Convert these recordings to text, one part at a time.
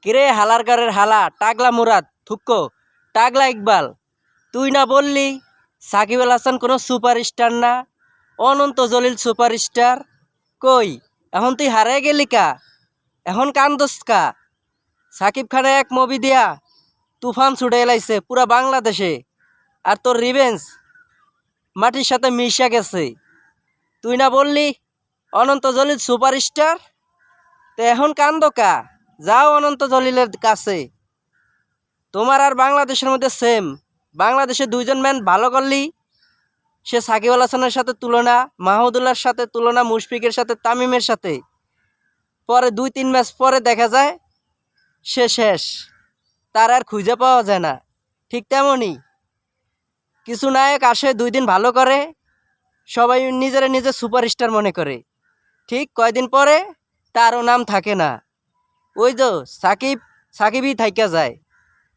কিরে হালার ঘরের হালা টাগলা মুরাদ থুক্কো টাগলা ইকবাল, তুই না বললি সাকিব আল হাসান কোনো সুপারস্টার না, অনন্ত জলিল সুপারস্টার? কই এখন তুই হারিয়ে গেলি কা? এখন কান্দোস কা? সাকিব খানে এক মুভি দিয়া তুফান ছুটে এলাইছে পুরা বাংলাদেশে, আর তোর রিভেঞ্জ মাটির সাথে মিশা গেছে। তুই না বললি অনন্ত জলিল সুপারস্টার? তো এখন কান্দো কা? যাও অনন্ত জলিলের কাছে। তোমার আর বাংলাদেশের মধ্যে সেম, বাংলাদেশে দুইজন ম্যান ভালো করলি সে সাকিব আল হাসানের সাথে তুলনা, মাহমুদুল্লাহর সাথে তুলনা, মুশফিকের সাথে তামিমের সাথে, পরে 2-3 ম্যাচ পরে দেখা যায় সে শেষ, তার আর খুঁজে পাওয়া যায় না। ঠিক তেমনই কিছু নায়ক আসে 2 দিন ভালো করে, সবাই নিজেরা নিজে সুপারস্টার মনে করে, ঠিক কয়দিন পরে তারও নাম থাকে না। ওই তো সাকিবই থাইকা যায়।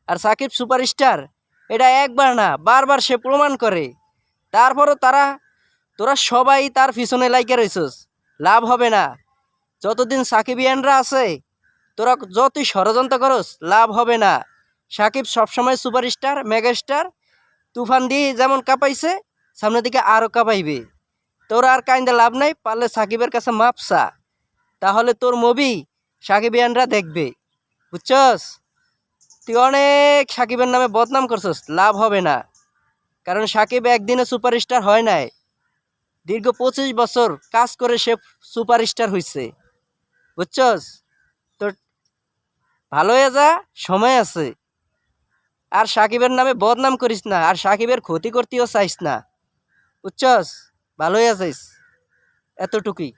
আর সাকিব সুপারস্টার এটা একবার না বারবার সে প্রমাণ করে। তারপরও তোরা সবাই তার পিছনে লাইকা রইছস, লাভ হবে না। যতদিন সাকিবিয়ানরা আছে তোরা যতই ষড়যন্ত্র করস লাভ হবে না। সাকিব সবসময় সুপারস্টার, মেগাস্টার। তুফান দিয়ে যেমন কাঁপাইছে সামনের দিকে আরও কাঁপাইবে। তোরা আর কাইন্দা লাভ নাই, পারলে সাকিবের কাছে মাপসা, তাহলে তোর মুভি সাকিবিয়ানরা দেখবে। বুঝছস? তুই অনেক সাকিবের নামে বদনাম করছস, লাভ হবে না। কারণ সাকিব একদিনে সুপারস্টার হয় নাই, দীর্ঘ 25 বছর কাজ করে সে সুপারস্টার হইছে। বুঝছস? তোর ভালো হয়ে যা, সময় আছে। আর সাকিবের নামে বদনাম করিস না, আর সাকিবের ক্ষতি করতেও চাইস না। বুঝছস? ভালো হয়ে যাইস, এতটুকুই।